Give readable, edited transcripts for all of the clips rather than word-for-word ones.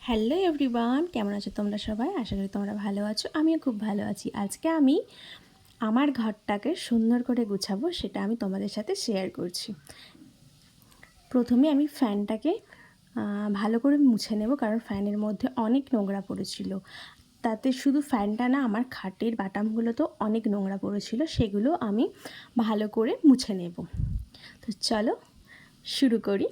Hello everyone, কেমন আছো তোমরা সবাই? আশা করি তোমরা ভালো আছো। আমিও খুব ভালো আছি। আজকে আমি আমার ঘরটাকে সুন্দর করে গুছাবো, সেটা আমি তোমাদের সাথে শেয়ার করছি। প্রথমে আমি ফ্যানটাকে ভালো করে মুছে নেব, কারণ ফ্যানের মধ্যে অনেক নোংরা পড়েছিল। তাতে শুধু ফ্যানটা না, আমার খাটের বাটামগুলো তো অনেক নোংরা পড়েছিল, সেগুলো আমি ভালো করে মুছে নেব। তো চলো শুরু করি।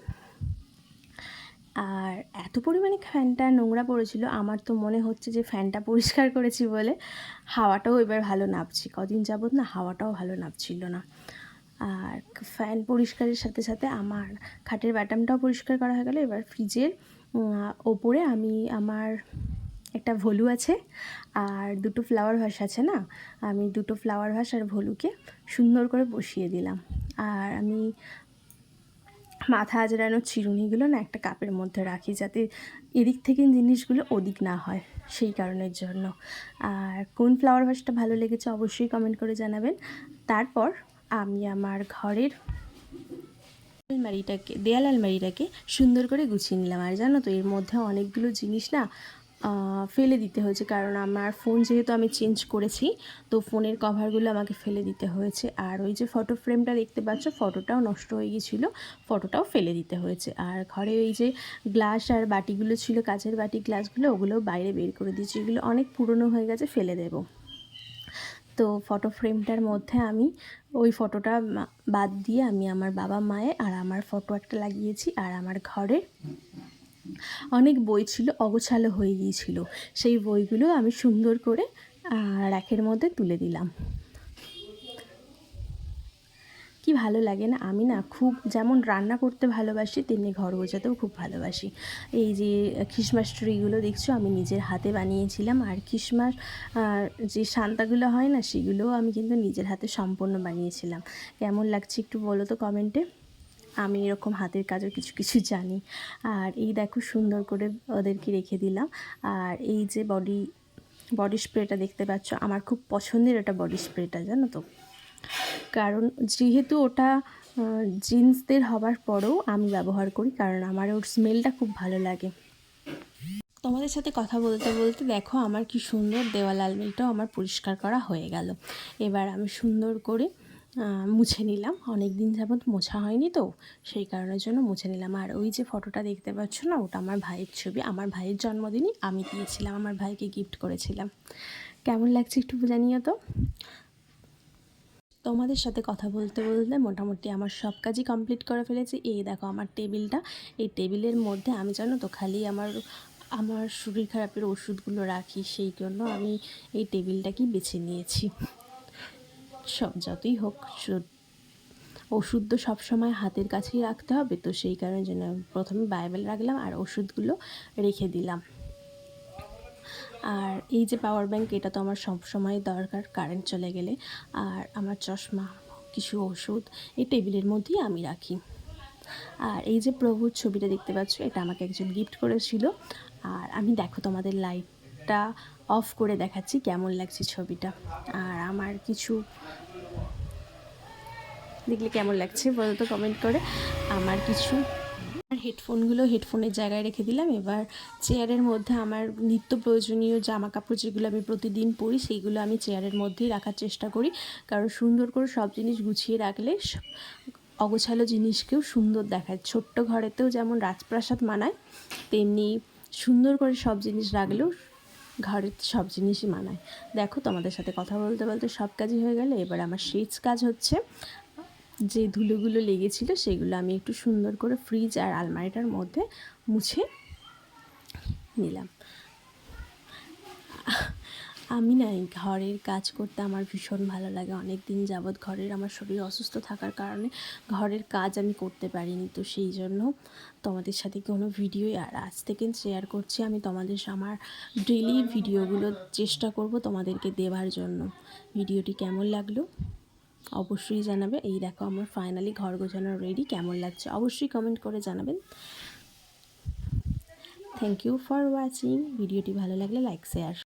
আর এত পরিমাণে ফ্যানটা নোংরা পড়েছিল, আমার তো মনে হচ্ছে যে ফ্যানটা পরিষ্কার করেছি বলে হাওয়াটাও এবার ভালো নাপছে। কদিন যাবত না হাওয়াটাও ভালো নাপছিল না। আর ফ্যান পরিষ্কারের সাথে সাথে আমার খাটের বাটামটাও পরিষ্কার করা হয়ে গেলো। এবার ফ্রিজের ওপরে আমি আমার একটা ভলু আছে আর দুটো ফ্লাওয়ার ভাস আছে না, আমি দুটো ফ্লাওয়ার ভাস আর ভলুকে সুন্দর করে বসিয়ে দিলাম। আর আমি মাথা আজড়ানোর চিরুনিগুলো না একটা কাপের মধ্যে রাখি, যাতে এদিক থেকে জিনিসগুলো ওদিক না হয়, সেই কারণের জন্য। আর কোন ফ্লাওয়ার ভাসটা ভালো লেগেছে অবশ্যই কমেন্ট করে জানাবেন। তারপর আমি আমার ঘরের দেয়াল আলমারিটাকে সুন্দর করে গুছিয়ে নিলাম। আর জানো তো, এর মধ্যে অনেকগুলো জিনিস না ফেলে দিতে হয়েছে, কারণ আমার ফোন যেহেতু আমি চেঞ্জ করেছি, তো ফোনের কভারগুলো আমাকে ফেলে দিতে হয়েছে। আর ওই যে ফটো ফ্রেমটা দেখতে পাচ্ছ, ফটোটাও নষ্ট হয়ে গিয়েছিলো, ফটোটাও ফেলে দিতে হয়েছে। আর ঘরে ওই যে গ্লাস আর বাটিগুলো ছিল, কাঁচের বাটি গ্লাসগুলো, ওগুলোও বাইরে বের করে দিয়েছি। এগুলো অনেক পুরনো হয়ে গেছে, ফেলে দেবো। তো ফটো ফ্রেমটার মধ্যে আমি ওই ফটোটা বাদ দিয়ে আমি আমার বাবা মায়ের আর আমার ফটো একটা লাগিয়েছি। আর আমার ঘরে অনেক বই ছিল, অগোছালো হয়ে গিয়েছিল, সেই বইগুলো আমি সুন্দর করে র্যাকের মধ্যে তুলে দিলাম। কি ভালো লাগে না? আমি না খুব, যেমন রান্না করতে ভালোবাসি, তেমনি ঘর গোছাতেও খুব ভালোবাসি। এই যে খ্রিসমাস ট্রিগুলো দেখছো, আমি নিজের হাতে বানিয়েছিলাম। আর খ্রিসমাস যে সান্তাগুলো হয় না, সেগুলোও আমি কিন্তু নিজের হাতে সম্পূর্ণ বানিয়েছিলাম। কেমন লাগছে একটু বলো তো কমেন্টে। আমি এরকম হাতের কাজও কিছু কিছু জানি। আর এই দেখো সুন্দর করে ওদেরকে রেখে দিলাম। আর এই যে বডি স্প্রেটা দেখতে পাচ্ছ, আমার খুব পছন্দের ওটা বডি স্প্রেটা, জানো তো। কারণ যেহেতু ওটা জিন্সদের হবার পরেও আমি ব্যবহার করি, কারণ আমার ওর স্মেলটা খুব ভালো লাগে। তোমাদের সাথে কথা বলতে বলতে দেখো আমার কি সুন্দর দেওয়াল আলমারিটাও আমার পরিষ্কার করা হয়ে গেল। এবার আমি সুন্দর করে মুছে নিলাম। অনেক দিন যাবত মোছা হয়নি, তো সেই কারণের জন্য মুছে নিলাম। আর ওই যে ফটোটা দেখতে পাচ্ছ না, ওটা আমার ভাইয়ের ছবি। আমার ভাইয়ের জন্মদিনই আমি দিয়েছিলাম, আমার ভাইকে গিফট করেছিলাম। কেমন লাগছে একটু জানিও তো। তোমাদের সাথে কথা বলতে বলতে মোটামুটি আমার সব কাজই কমপ্লিট করে ফেলেছি। এই দেখো আমার টেবিলটা, এই টেবিলের মধ্যে আমি জানো তো খালি আমার শরীর খারাপের ওষুধগুলো রাখি, সেই জন্য আমি এই টেবিলটাকেই বেছে নিয়েছি। সব যতই হোক, ওষুধ তো সবসময় হাতের কাছেই রাখতে হবে, তো সেই কারণের জন্য প্রথমে বাইবেল রাখলাম আর ওষুধগুলো রেখে দিলাম। আর এই যে পাওয়ার ব্যাংক, এটা তো আমার সব সময় দরকার কারেন্ট চলে গেলে। আর আমার চশমা, কিছু ওষুধ এই টেবিলের মধ্যেই আমি রাখি। আর এই যে প্রভুর ছবিটা দেখতে পাচ্ছ, এটা আমাকে একজন গিফট করেছিল। আর আমি দেখো তোমাদের লাইটটা অফ করে দেখাচ্ছি কেমন লাগছে ছবিটা। আর আমার কিছু দেখলে কেমন লাগছে বলো তো কমেন্ট করে। আমার কিছু হেডফোনের জায়গায় রেখে দিলাম। এবার চেয়ারের মধ্যে আমার নিত্য প্রয়োজনীয় জামা কাপড় যেগুলো আমি প্রতিদিন পরি, সেইগুলো আমি চেয়ারের মধ্যেই রাখার চেষ্টা করি, কারণ সুন্দর করে সব জিনিস গুছিয়ে রাখলে অগোছালো জিনিসকেও সুন্দর দেখায়। ছোট্ট ঘরেতেও যেমন রাজপ্রাসাদ মানায়, তেমনি সুন্দর করে সব জিনিস রাখলেও ঘরের সব জিনিসই মানায়। দেখো তোমাদের সাথে কথা বলতে বলতে সব কাজই হয়ে গেলে। এবার আমার শেষ কাজ হচ্ছে, যে ধুলোগুলো লেগেছিল সেগুলো আমি একটু সুন্দর করে ফ্রিজ আর আলমারিটার মধ্যে মুছে নিলাম। আমি না এই ঘরের কাজ করতে আমার ভীষণ ভালো লাগে। অনেক দিন যাবৎ আমার শরীর অসুস্থ থাকার কারণে ঘরের কাজ আমি করতে পারিনি, তো সেই জন্য তোমাদের সাথে কোনো ভিডিও আর আজ থেকে শেয়ার করছি। আমি আমার ডেইলি ভিডিওগুলো চেষ্টা করব তোমাদেরকে দেওয়ার জন্য। ভিডিওটি কেমন লাগলো অবশ্যই জানাবে। এই দেখো আমার ফাইনালি ঘর গোছানো রেডি। কেমন লাগছে অবশ্যই কমেন্ট করে জানাবেন। Thank you for watching. ভিডিওটি ভালো লাগলে লাইক শেয়ার